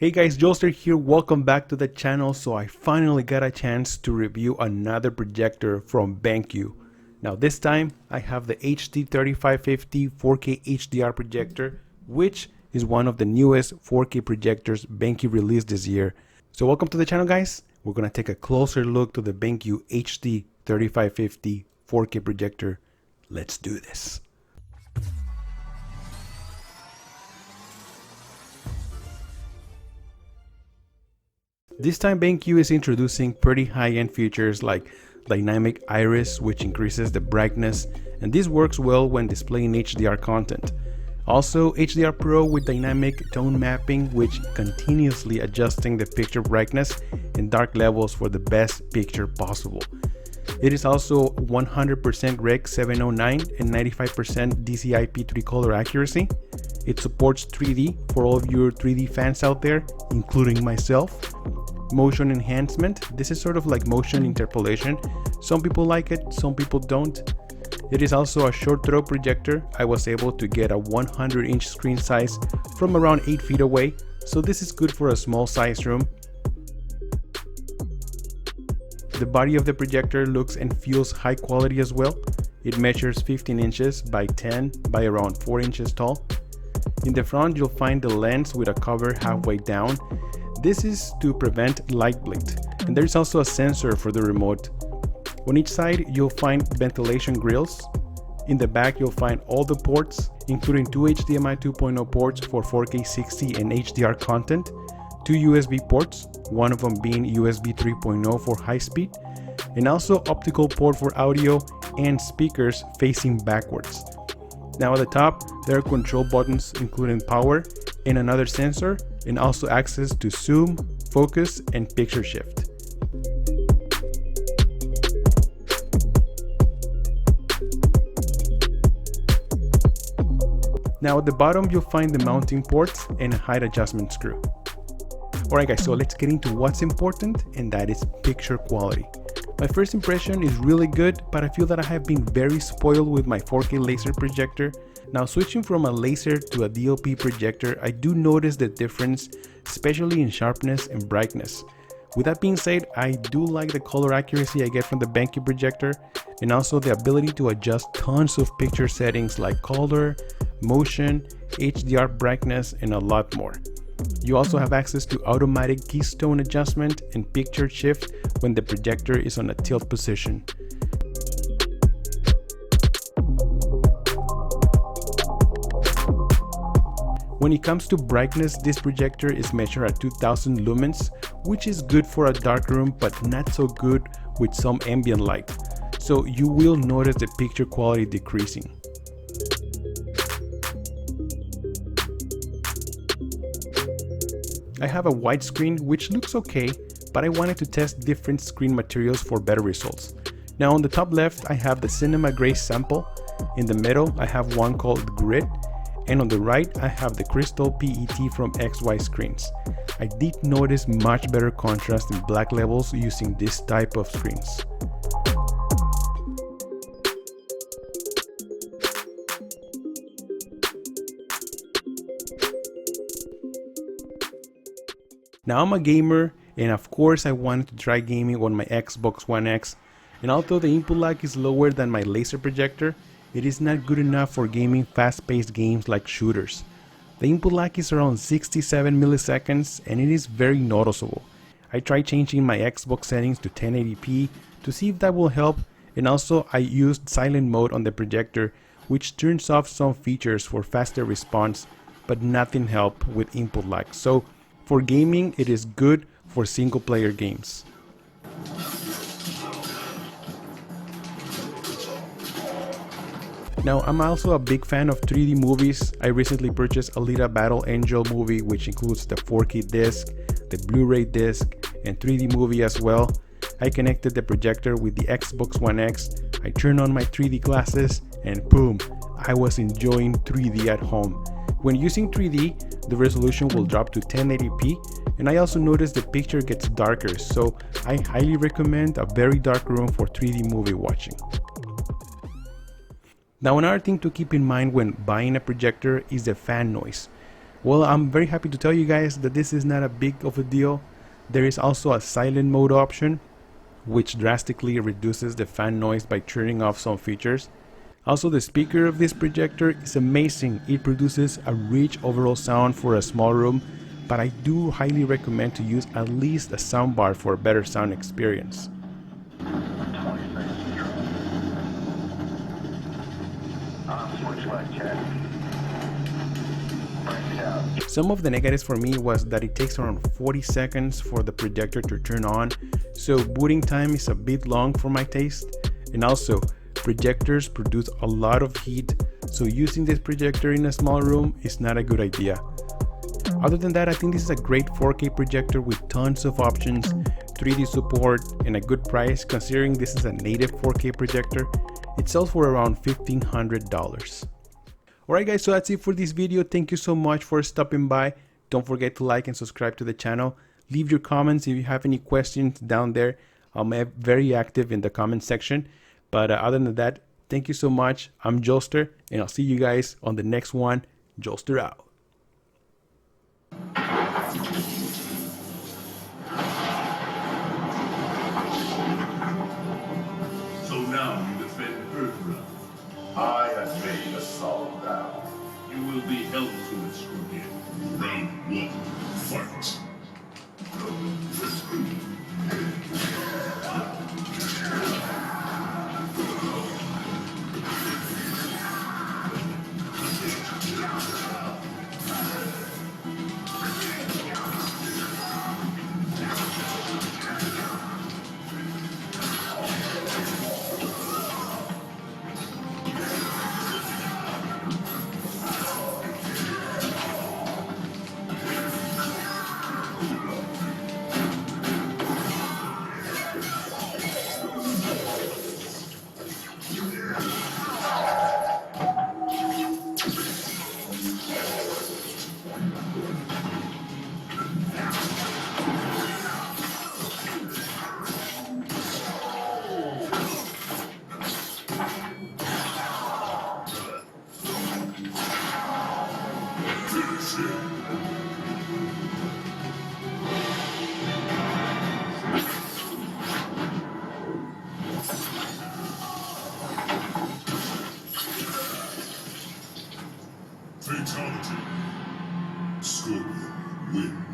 Hey guys, Joelster here, welcome back to the channel. So I finally got a chance to review another projector from BenQ. Now this time I have the HT3550 4K HDR projector, which is one of the newest 4K projectors BenQ released this year. So welcome to the channel guys. We're going to take a closer look to the BenQ HT3550 4K projector. Let's do this. This time BenQ is introducing pretty high-end features like dynamic iris, which increases the brightness, and this works well when displaying HDR content. Also HDR Pro with dynamic tone mapping, which continuously adjusting the picture brightness and dark levels for the best picture possible. It is also 100% Rec 709 and 95% DCI-P3 color accuracy. It supports 3D for all of your 3D fans out there, including myself. Motion enhancement, this is sort of like motion interpolation. Some people like it, some people don't. It is also a short throw projector. I was able to get a 100-inch screen size from around 8 feet away, so this is good for a small size room. The body of the projector looks and feels high quality as well. It measures 15 inches by 10 by around 4 inches tall. In the front you'll find the lens with a cover halfway down. This is to prevent light bleed, and there's also a sensor for the remote. On each side you'll find ventilation grills. In the back you'll find all the ports, including 2 HDMI 2.0 ports for 4K 60 and HDR content, 2 USB ports, one of them being USB 3.0 for high speed, and also optical port for audio and speakers facing backwards. Now at the top there are control buttons including power and another sensor, and also access to zoom, focus, and picture shift. Now at the bottom you'll find the mounting ports and a height adjustment screw. Alright guys, so let's get into what's important, and that is picture quality. My first impression is really good, but I feel that I have been very spoiled with my 4K laser projector. Now switching from a laser to a DLP projector, I do notice the difference, especially in sharpness and brightness. With that being said, I do like the color accuracy I get from the BenQ projector, and also the ability to adjust tons of picture settings like color, motion, HDR brightness, and a lot more. You also have access to automatic keystone adjustment and picture shift when the projector is on a tilt position. When it comes to brightness, this projector is measured at 2000 lumens, which is good for a dark room but not so good with some ambient light. So you will notice the picture quality decreasing. I have a widescreen which looks okay, but I wanted to test different screen materials for better results. Now on the top left I have the Cinema Gray sample, in the middle I have one called Grid, and on the right I have the Crystal PET from XY screens. I did notice much better contrast in black levels using this type of screens. Now I'm a gamer, and of course I wanted to try gaming on my Xbox One X, and although the input lag is lower than my laser projector, it is not good enough for gaming fast-paced games like shooters. The input lag is around 67 milliseconds and it is very noticeable. I tried changing my Xbox settings to 1080p to see if that will help, and also I used silent mode on the projector, which turns off some features for faster response, but nothing helped with input lag. So for gaming it is good for single player games. Now I'm also a big fan of 3D movies. I recently purchased Alita Battle Angel movie, which includes the 4K disc, the Blu-ray disc, and 3D movie as well. I connected the projector with the Xbox One X, I turned on my 3D glasses, and boom, I was enjoying 3D at home. When using 3D, the resolution will drop to 1080p, and I also noticed the picture gets darker, so I highly recommend a very dark room for 3D movie watching. Now another thing to keep in mind when buying a projector is the fan noise. Well, I'm very happy to tell you guys that this is not a big of a deal. There is also a silent mode option, which drastically reduces the fan noise by turning off some features. Also, the speaker of this projector is amazing. It produces a rich overall sound for a small room, but I do highly recommend to use at least a soundbar for a better sound experience. Some of the negatives for me was that it takes around 40 seconds for the projector to turn on, so booting time is a bit long for my taste. And also, projectors produce a lot of heat, so using this projector in a small room is not a good idea. Other than that, I think this is a great 4K projector with tons of options, 3D support, and a good price considering this is a native 4K projector. It sells for around $1,500. Alright guys, so that's it for this video. Thank you so much for stopping by. Don't forget to like and subscribe to the channel. Leave your comments if you have any questions down there. I'm very active in the comment section. But other than that, thank you so much. I'm Jolster, and I'll see you guys on the next one. Jolster out. So now you defend Earthrealm. I have made a solemn vow. You will be held to its scrutiny. Round one, fight. Fatality. Scorpion wins.